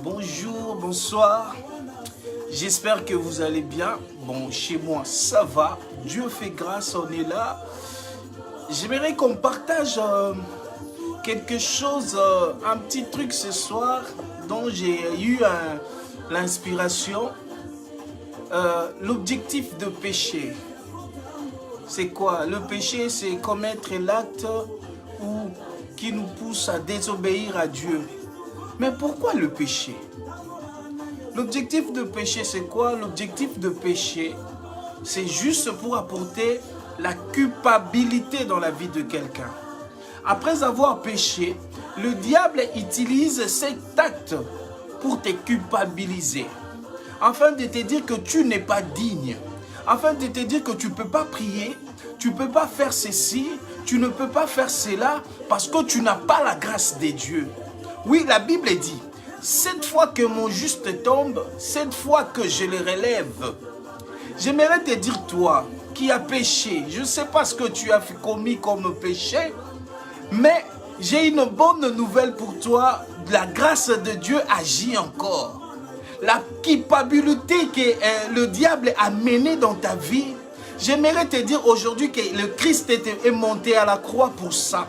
Bonjour, bonsoir. J'espère que vous allez bien. Bon, chez moi, ça va. Dieu fait grâce, on est là. J'aimerais qu'on partage quelque chose, un petit truc ce soir dont j'ai eu l'inspiration. L'objectif de péché. C'est quoi? Le péché, c'est commettre l'acte qui nous pousse à désobéir à Dieu. Mais pourquoi le péché? L'objectif de péché, c'est quoi? L'objectif de péché, c'est juste pour apporter la culpabilité dans la vie de quelqu'un. Après avoir péché, le diable utilise cet acte pour te culpabiliser, afin de te dire que tu n'es pas digne, afin de te dire que tu ne peux pas prier, tu ne peux pas faire ceci, tu ne peux pas faire cela, parce que tu n'as pas la grâce de Dieu. Oui, la Bible dit, cette fois que mon juste tombe, cette fois que je le relève. J'aimerais te dire, toi qui as péché, je ne sais pas ce que tu as commis comme péché, mais j'ai une bonne nouvelle pour toi, la grâce de Dieu agit encore. La culpabilité que le diable a menée dans ta vie, j'aimerais te dire aujourd'hui que le Christ est monté à la croix pour ça.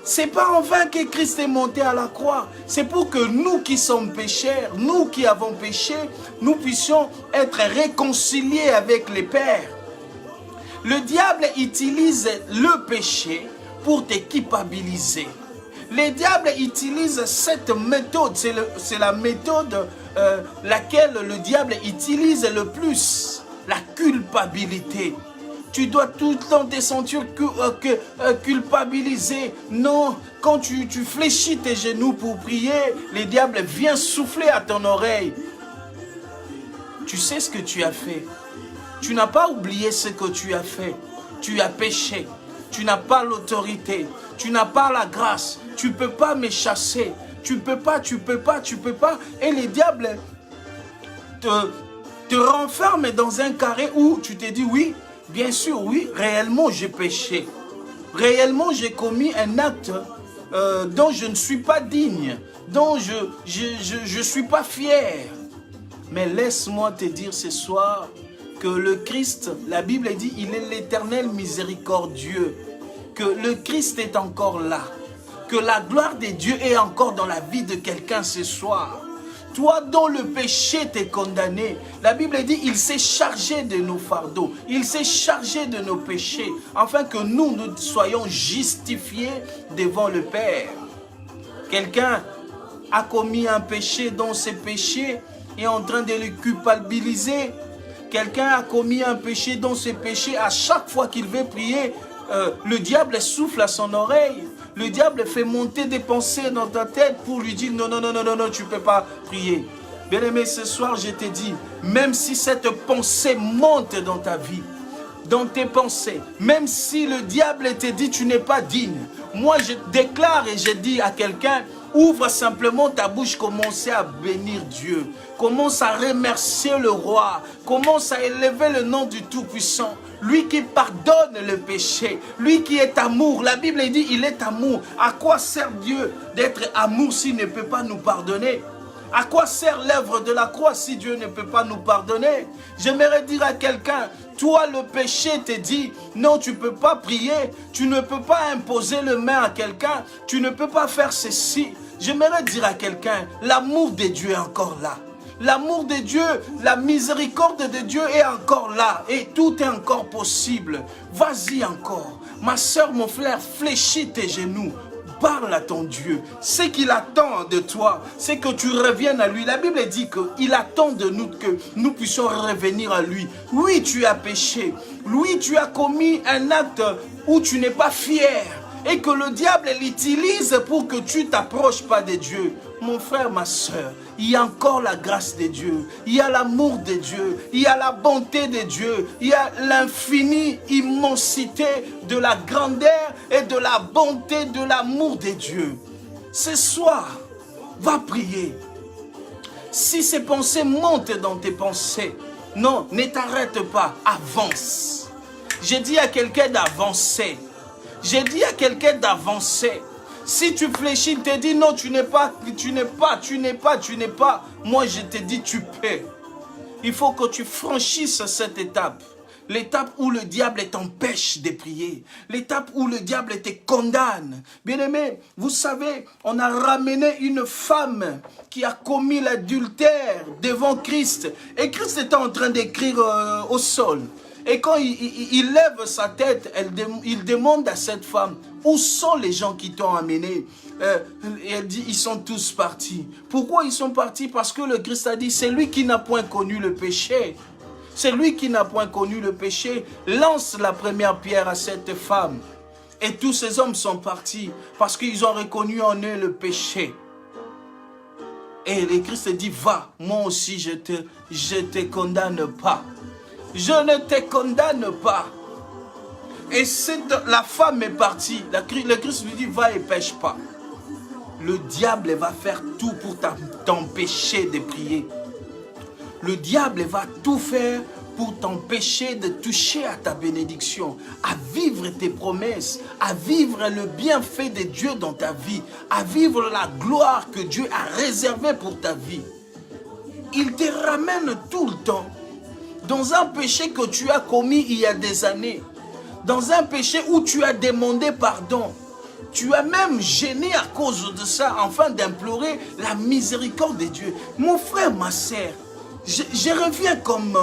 C'est pas en vain que Christ est monté à la croix. C'est pour que nous qui sommes pécheurs, nous qui avons péché, nous puissions être réconciliés avec les pères. Le diable utilise le péché pour te culpabiliser. Le diable utilise cette méthode, c'est la méthode laquelle le diable utilise le plus, la culpabilité. Tu dois tout le temps te sentir culpabilisé. Non, quand tu fléchis tes genoux pour prier, le diable vient souffler à ton oreille. Tu sais ce que tu as fait. Tu n'as pas oublié ce que tu as fait. Tu as péché. Tu n'as pas l'autorité. Tu n'as pas la grâce. Tu ne peux pas me chasser. Tu ne peux pas, tu ne peux pas, tu ne peux pas. Et le diable te renferme dans un carré où tu te dis oui. Bien sûr, oui, réellement j'ai péché. Réellement j'ai commis un acte dont je ne suis pas digne, dont je ne suis pas fier. Mais laisse-moi te dire ce soir que le Christ, la Bible dit, il est l'Éternel miséricordieux, que le Christ est encore là, que la gloire de Dieu est encore dans la vie de quelqu'un ce soir. Toi dont le péché t'est condamné, la Bible dit, il s'est chargé de nos fardeaux, il s'est chargé de nos péchés, afin que nous soyons justifiés devant le Père. Quelqu'un a commis un péché dont ce péché est en train de le culpabiliser. Quelqu'un a commis un péché dont ce péché, à chaque fois qu'il veut prier, le diable souffle à son oreille. Le diable fait monter des pensées dans ta tête pour lui dire non, non, non, non, non, non, tu ne peux pas prier. Bien-aimé, ce soir, je te dis, même si cette pensée monte dans ta vie, dans tes pensées, même si le diable te dit tu n'es pas digne, moi je déclare et je dis à quelqu'un, ouvre simplement ta bouche, commence à bénir Dieu, commence à remercier le roi, commence à élever le nom du Tout-Puissant, lui qui pardonne le péché, lui qui est amour. La Bible dit, il est amour. À quoi sert Dieu d'être amour s'il ne peut pas nous pardonner? À quoi sert l'œuvre de la croix si Dieu ne peut pas nous pardonner? J'aimerais dire à quelqu'un, toi le péché te dit, non tu ne peux pas prier, tu ne peux pas imposer le main à quelqu'un, tu ne peux pas faire ceci. J'aimerais dire à quelqu'un, l'amour de Dieu est encore là. L'amour de Dieu, la miséricorde de Dieu est encore là. Et tout est encore possible. Vas-y encore. Ma soeur, mon frère, fléchis tes genoux. Parle à ton Dieu. Ce qu'il attend de toi, c'est que tu reviennes à lui. La Bible dit qu'il attend de nous que nous puissions revenir à lui. Oui, tu as péché. Oui, tu as commis un acte où tu n'es pas fier. Et que le diable l'utilise pour que tu ne t'approches pas de Dieu. Mon frère, ma soeur, il y a encore la grâce de Dieu, il y a l'amour de Dieu, il y a la bonté de Dieu, il y a l'infinie immensité de la grandeur et de la bonté de l'amour de Dieu. Ce soir, va prier. Si ces pensées montent dans tes pensées, Non, ne t'arrête pas, avance. J'ai dit à quelqu'un d'avancer. J'ai dit à quelqu'un d'avancer. Si tu fléchis, il te dit non, tu n'es pas. Moi, je te dis, tu peux. Il faut que tu franchisses cette étape. L'étape où le diable t'empêche de prier. L'étape où le diable te condamne. Bien-aimé, vous savez, on a ramené une femme qui a commis l'adultère devant Christ. Et Christ était en train d'écrire au sol. Et quand il lève sa tête, il demande à cette femme, où sont les gens qui t'ont amené? Et elle dit, ils sont tous partis. Pourquoi ils sont partis? Parce que le Christ a dit, c'est lui qui n'a point connu le péché. C'est lui qui n'a point connu le péché. Lance la première pierre à cette femme. Et tous ces hommes sont partis parce qu'ils ont reconnu en eux le péché. Et le Christ dit, va, moi aussi je te condamne pas. Je ne te condamne pas. Et la femme est partie. Le Christ lui dit, va et pêche pas. Le diable va faire tout pour t'empêcher de prier. Le diable va tout faire pour t'empêcher de toucher à ta bénédiction, à vivre tes promesses, à vivre le bienfait de Dieu dans ta vie, à vivre la gloire que Dieu a réservée pour ta vie. Il te ramène tout le temps dans un péché que tu as commis il y a des années, dans un péché où tu as demandé pardon. Tu as même gêné à cause de ça, afin d'implorer la miséricorde de Dieu. Mon frère, ma sœur, je reviens comme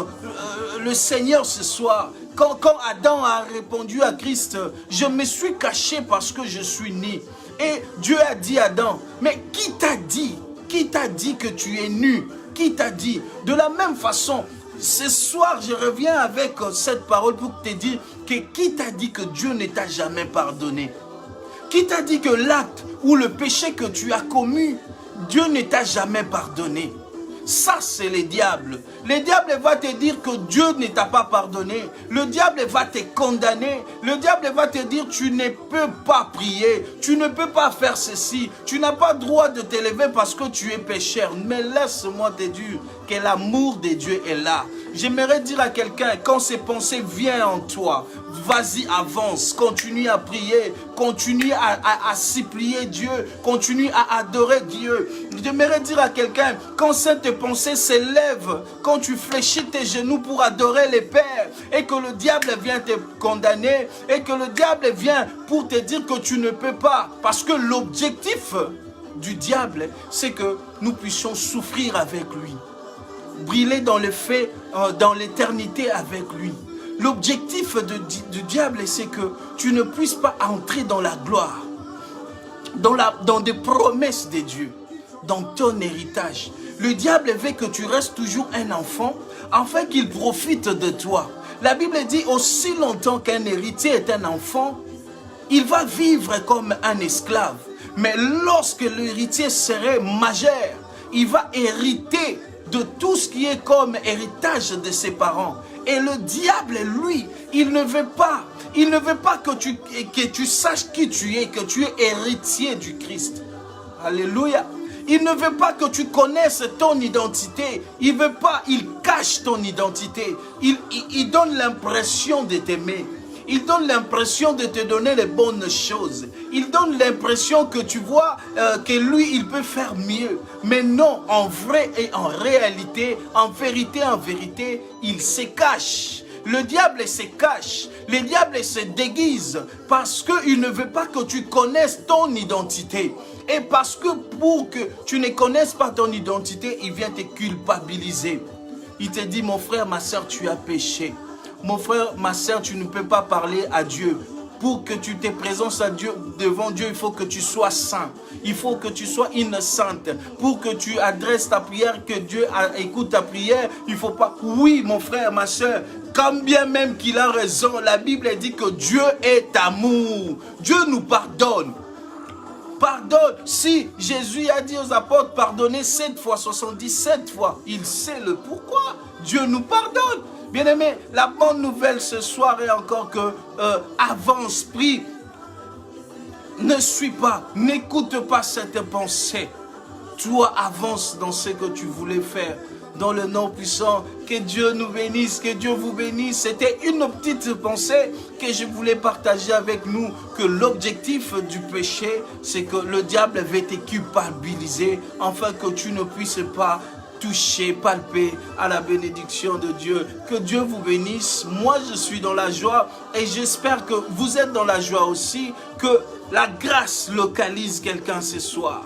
le Seigneur ce soir. Quand Adam a répondu à Christ, je me suis caché parce que je suis nu. Et Dieu a dit à Adam, mais qui t'a dit? Qui t'a dit que tu es nu? Qui t'a dit? De la même façon, ce soir, je reviens avec cette parole pour te dire que qui t'a dit que Dieu ne t'a jamais pardonné? Qui t'a dit que l'acte ou le péché que tu as commis, Dieu ne t'a jamais pardonné? Ça, c'est le diable. Le diable va te dire que Dieu ne t'a pas pardonné. Le diable va te condamner. Le diable va te dire tu ne peux pas prier. Tu ne peux pas faire ceci. Tu n'as pas droit de t'élever parce que tu es pécheur. Mais laisse-moi te dire que l'amour de Dieu est là. J'aimerais dire à quelqu'un, quand ces pensées viennent en toi, vas-y, avance, continue à prier, continue à supplier Dieu, continue à adorer Dieu. J'aimerais dire à quelqu'un, quand cette pensée s'élève, quand tu fléchis tes genoux pour adorer les pères, et que le diable vient te condamner, et que le diable vient pour te dire que tu ne peux pas, parce que l'objectif du diable, c'est que nous puissions souffrir avec lui, briller dans le feu, dans l'éternité avec lui. L'objectif du diable, c'est que tu ne puisses pas entrer dans la gloire, dans des promesses de Dieu, dans ton héritage. Le diable veut que tu restes toujours un enfant, afin qu'il profite de toi. La Bible dit, aussi longtemps qu'un héritier est un enfant, il va vivre comme un esclave. Mais lorsque l'héritier serait majeur, il va hériter de tout ce qui est comme héritage de ses parents. Et le diable, lui, il ne veut pas que tu saches qui tu es, que tu es héritier du Christ. Alléluia. Il ne veut pas que tu connaisses ton identité. Il veut pas, il cache ton identité. Il donne l'impression de t'aimer. Il donne l'impression de te donner les bonnes choses. Il donne l'impression que tu vois que lui, il peut faire mieux. Mais non, en vrai et en réalité, en vérité, il se cache. Le diable se cache. Le diable se déguise parce qu'il ne veut pas que tu connaisses ton identité. Et parce que pour que tu ne connaisses pas ton identité, il vient te culpabiliser. Il te dit, mon frère, ma soeur, tu as péché. Mon frère, ma soeur, tu ne peux pas parler à Dieu. Pour que tu te présentes à Dieu, devant Dieu, il faut que tu sois saint. Il faut que tu sois innocente. Pour que tu adresses ta prière, que Dieu écoute ta prière, il ne faut pas... Oui, mon frère, ma soeur, quand bien même qu'il a raison, la Bible dit que Dieu est amour. Dieu nous pardonne. Pardonne. Si Jésus a dit aux apôtres, pardonnez 7 fois, 77 fois, il sait le pourquoi. Dieu nous pardonne. Bien-aimé, la bonne nouvelle ce soir est encore que avance, prie. Ne suis pas, n'écoute pas cette pensée. Toi, avance dans ce que tu voulais faire. dans le nom puissant. Que Dieu nous bénisse, que Dieu vous bénisse. C'était une petite pensée que je voulais partager avec nous, que l'objectif du péché, c'est que le diable veut te culpabiliser, afin que tu ne puisses pas toucher, palper à la bénédiction de Dieu. Que Dieu vous bénisse. Moi, je suis dans la joie et j'espère que vous êtes dans la joie aussi, que la grâce localise quelqu'un ce soir.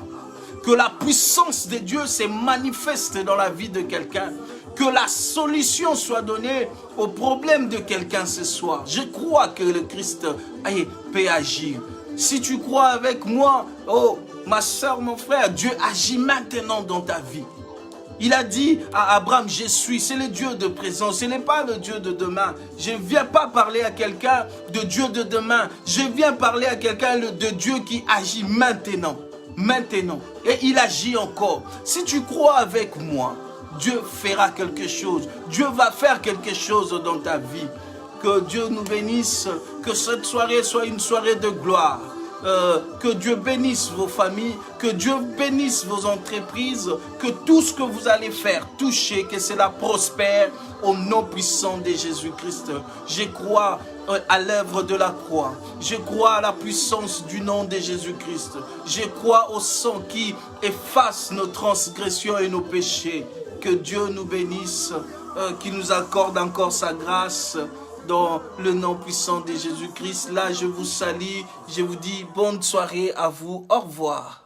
Que la puissance de Dieu se manifeste dans la vie de quelqu'un. Que la solution soit donnée au problème de quelqu'un ce soir. Je crois que le Christ peut agir. Si tu crois avec moi, oh, ma soeur, mon frère, Dieu agit maintenant dans ta vie. Il a dit à Abraham, je suis, c'est le Dieu de présent, ce n'est pas le Dieu de demain. Je ne viens pas parler à quelqu'un de Dieu de demain, je viens parler à quelqu'un de Dieu qui agit maintenant. Maintenant. Et il agit encore. Si tu crois avec moi, Dieu fera quelque chose. Dieu va faire quelque chose dans ta vie. Que Dieu nous bénisse, que cette soirée soit une soirée de gloire. Que Dieu bénisse vos familles, que Dieu bénisse vos entreprises, que tout ce que vous allez faire, touchez, que cela prospère au nom puissant de Jésus-Christ. Je crois à l'œuvre de la croix. Je crois à la puissance du nom de Jésus-Christ. Je crois au sang qui efface nos transgressions et nos péchés. Que Dieu nous bénisse, qu'il nous accorde encore sa grâce. Dans le nom puissant de Jésus-Christ, là je vous salue, je vous dis bonne soirée à vous, au revoir.